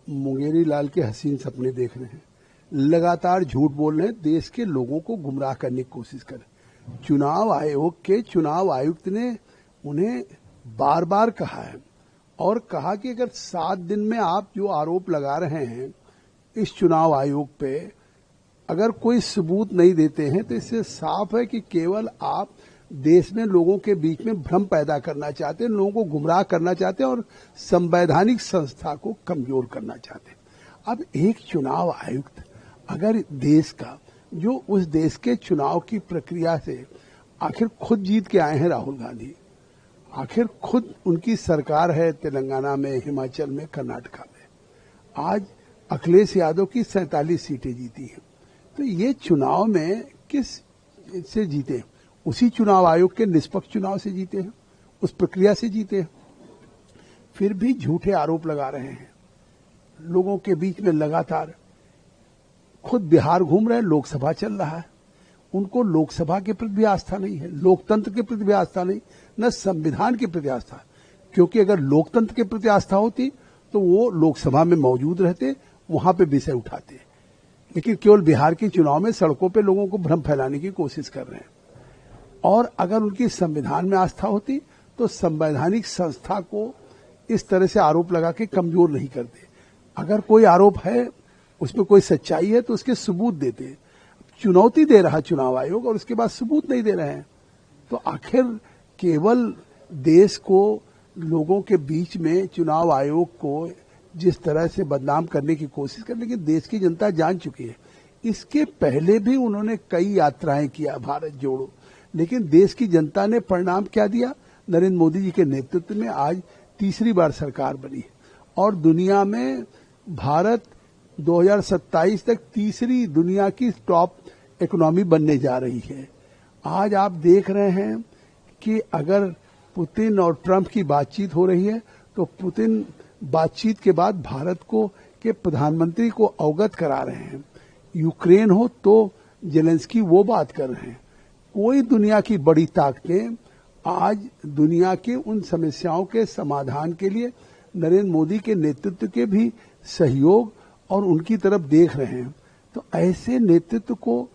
मुंगेरी लाल के हसीन सपने देख रहे हैं, लगातार झूठ बोल रहे हैं, देश के लोगों को गुमराह करने की कोशिश कर रहे हैं। चुनाव आयोग के चुनाव आयुक्त ने उन्हें बार बार कहा है और कहा कि अगर 7 दिन में आप जो आरोप लगा रहे हैं इस चुनाव आयोग पे, अगर कोई सबूत नहीं देते हैं तो इससे साफ है कि केवल आप देश में लोगों के बीच में भ्रम पैदा करना चाहते हैं, लोगों को गुमराह करना चाहते हैं और संवैधानिक संस्था को कमजोर करना चाहते हैं। अब एक चुनाव आयुक्त अगर देश का, जो उस देश के चुनाव की प्रक्रिया से आखिर खुद जीत के आए हैं, राहुल गांधी आखिर खुद उनकी सरकार है तेलंगाना में, हिमाचल में, कर्नाटका में, आज अखिलेश यादव की 47 सीटें जीती हैं, तो ये चुनाव में किस से जीते हैं? उसी चुनाव आयोग के निष्पक्ष चुनाव से जीते हैं, उस प्रक्रिया से जीते हैं। फिर भी झूठे आरोप लगा रहे हैं लोगों के बीच में लगातार। खुद बिहार घूम रहे हैं, लोकसभा चल रहा है, उनको लोकसभा के प्रति भी आस्था नहीं है, लोकतंत्र के प्रति भी आस्था नहीं, न संविधान के प्रति आस्था। क्योंकि अगर लोकतंत्र के प्रति आस्था होती तो वो लोकसभा में मौजूद रहते, वहां पे विषय उठाते, लेकिन केवल बिहार के चुनाव में सड़कों पे लोगों को भ्रम फैलाने की कोशिश कर रहे हैं। और अगर उनकी संविधान में आस्था होती तो संवैधानिक संस्था को इस तरह से आरोप लगा के कमजोर नहीं करते। अगर कोई आरोप है, उसमें कोई सच्चाई है तो उसके सबूत देते। चुनौती दे रहा चुनाव आयोग और उसके बाद सबूत नहीं दे रहे हैं, तो आखिर केवल देश को, लोगों के बीच में चुनाव आयोग को जिस तरह से बदनाम करने की कोशिश कर, लेकिन देश की जनता जान चुकी है। इसके पहले भी उन्होंने कई यात्राएं किया, भारत जोड़ो, लेकिन देश की जनता ने परिणाम क्या दिया? नरेंद्र मोदी जी के नेतृत्व में आज तीसरी बार सरकार बनी है और दुनिया में भारत 2027 तक तीसरी दुनिया की टॉप इकोनॉमी बनने जा रही है। आज आप देख रहे हैं कि अगर पुतिन और ट्रंप की बातचीत हो रही है तो पुतिन बातचीत के बाद भारत को के प्रधानमंत्री को अवगत करा रहे हैं। यूक्रेन हो तो जेलेंस्की वो बात कर रहे हैं। कोई दुनिया की बड़ी ताकतें आज दुनिया के उन समस्याओं के समाधान के लिए नरेंद्र मोदी के नेतृत्व के भी सहयोग और उनकी तरफ देख रहे हैं। तो ऐसे नेतृत्व को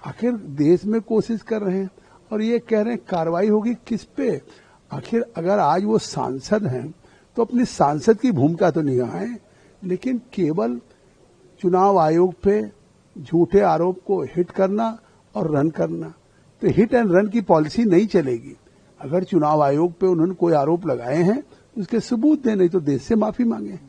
आखिर देश में कोशिश कर रहे हैं और ये कह रहे हैं कार्रवाई होगी किस पे? आखिर अगर आज वो सांसद हैं तो अपनी सांसद की भूमिका तो निभाएं, लेकिन केवल चुनाव आयोग पे झूठे आरोप को हिट करना और रन करना, तो हिट एंड रन की पॉलिसी नहीं चलेगी। अगर चुनाव आयोग पे उन्होंने कोई आरोप लगाए हैं उसके सबूत दें, नहीं तो देश से माफी मांगे।